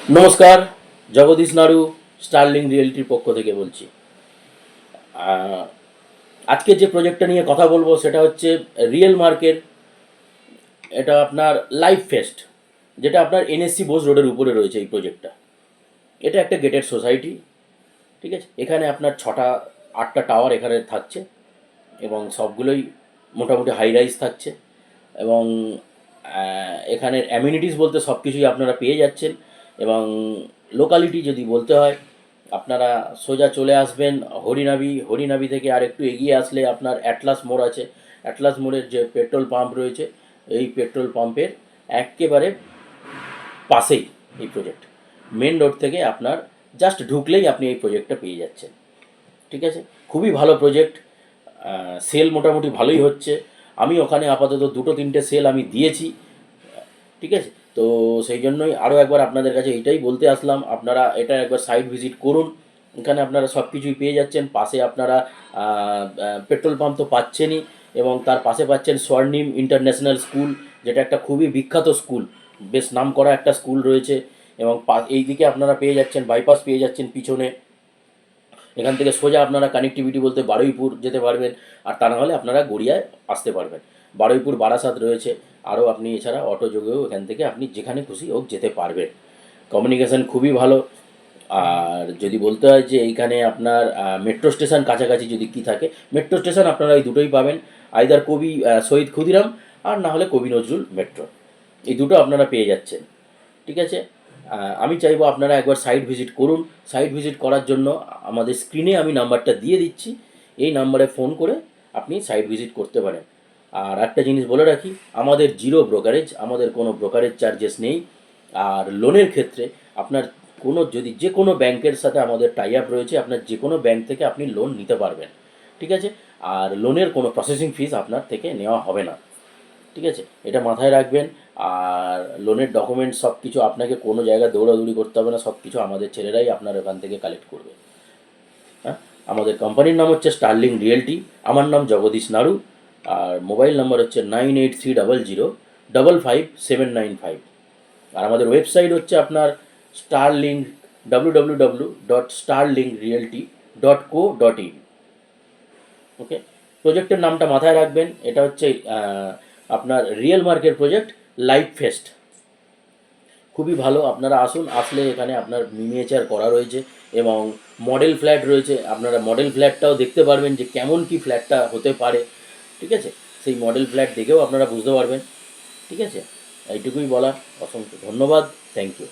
নমস্কার, জগদীশ নাড়ু স্টারলিং রিয়েলটির পক্ষ থেকে বলছি। আহ, আজকে যে প্রজেক্টটা নিয়ে কথা বলবো সেটা হচ্ছে রিয়েল মার্কেট। এটা আপনার লাইভ ফেস্ট, যেটা আপনার এনএসসি বোস রোডের উপরে রয়েছে এই প্রজেক্টটা। এটা একটা গেটেড সোসাইটি, ঠিক আছে। এখানে আপনার 6-8টা টাওয়ার এখানে থাকছে এবং সবগুলোই মোটামুটি হাই রাইজ থাকছে। এবং এখানের অ্যামিনিটিস বলতে সব কিছুই আপনারা পেয়ে যাচ্ছেন। এবং লোকালিটি যদি বলতে হয়, আপনারা সোজা চলে আসবেন হরিনাবি থেকে আর একটু এগিয়ে আসলে আপনার অ্যাটলাস মোড় আছে। অ্যাটলাস মোড়ের যে পেট্রোল পাম্প রয়েছে, এই পেট্রোল পাম্পের একেবারে পাশেই এই প্রজেক্ট। মেন রোড থেকে আপনার জাস্ট ঢুকলেই আপনি এই প্রজেক্টটা পেয়ে যাচ্ছেন, ঠিক আছে। খুবই ভালো প্রজেক্ট। সেল মোটামুটি ভালোই হচ্ছে। আমি ওখানে আপাতত 2-3টে সেল আমি দিয়েছি, ঠিক আছে। তো সেই জন্যই আরও একবার আপনাদের কাছে এইটাই বলতে আসলাম, আপনারা এটা একবার সাইট ভিজিট করুন। এখানে আপনারা সব কিছুই পেয়ে যাচ্ছেন। পাশে আপনারা পেট্রোল পাম্প তো পাচ্ছেনই, এবং তার পাশে পাচ্ছেন স্বর্ণিম ইন্টারন্যাশনাল স্কুল, যেটা একটা খুবই বিখ্যাত স্কুল, বেশ নাম করা একটা স্কুল রয়েছে। এবং এই দিকে আপনারা পেয়ে যাচ্ছেন বাইপাস, পেয়ে যাচ্ছেন পিছনে। এখান থেকে সোজা আপনারা কানেক্টিভিটি বলতে বারুইপুর যেতে পারবেন, আর তা না হলে আপনারা গড়িয়ায় আসতে পারবেন। বারুইপুর বারাসাত রয়েছে। আরও আপনি এছাড়া অটো যোগেও এখান থেকে আপনি যেখানে খুশি হোক যেতে পারবেন। কমিউনিকেশান খুবই ভালো। আর যদি বলতে হয় যে এইখানে আপনার মেট্রো স্টেশন কাছাকাছি যদি কি থাকে, মেট্রো স্টেশন আপনারা এই দুটোই পাবেন। আইদার কবি শহীদ ক্ষুদিরাম, আর না হলে কবি নজরুল মেট্রো, এই দুটো আপনারা পেয়ে যাচ্ছেন, ঠিক আছে। আমি চাইবো আপনারা একবার সাইট ভিজিট করুন। সাইট ভিজিট করার জন্য আমাদের স্ক্রিনে আমি নাম্বারটা দিয়ে দিচ্ছি, এই নাম্বারে ফোন করে আপনি সাইট ভিজিট করতে পারেন। আর একটা জিনিস বলে রাখি, আমাদের জিরো ব্রোকারেজ, আমাদের কোনো ব্রোকারেজ চার্জেস নেই। আর লোনের ক্ষেত্রে আপনার যদি যে কোনো ব্যাংকের সাথে আমাদের টাই আপ রয়েছে, আপনার যে কোনো ব্যাংক থেকে আপনি লোন নিতে পারবেন, ঠিক আছে। আর লোনের কোনো প্রসেসিং ফিস আপনার থেকে নেওয়া হবে না, ঠিক আছে। এটা মাথায় রাখবেন। আর লোনের ডকুমেন্টস সব কিছু আপনাকে কোনো জায়গায় দৌড়াদৌড়ি করতে হবে না, সব কিছু আমাদের ছেলেরাই আপনার ওখান থেকে কালেক্ট করবে। হ্যাঁ, আমাদের কোম্পানির নাম হচ্ছে স্টারলিং রিয়েলটি। আমার নাম জগদীশ নাড়ু। আর মোবাইল নাম্বার হচ্ছে 9830055795। আর আমাদের ওয়েবসাইট হচ্ছে আপনার স্টারলিং www.starlingrealty.co.in। ওকে, প্রজেক্টের নামটা মাথায় রাখবেন। এটা হচ্ছে আপনার real market project live fest. খুবই ভালো, আপনারা আসুন। আসলে এখানে আপনার মিনিয়েচার করা রয়েছে এবং মডেল ফ্ল্যাট রয়েছে। আপনারা মডেল ফ্ল্যাটটাও দেখতে পারবেন যে কেমন কি ফ্ল্যাটটা হতে পারে, ঠিক আছে। সেই মডেল ফ্ল্যাট দেখেও আপনারা বুঝতে পারবেন, ঠিক আছে। এইটুকুই বলা। অসংখ্য ধন্যবাদ। Thank you.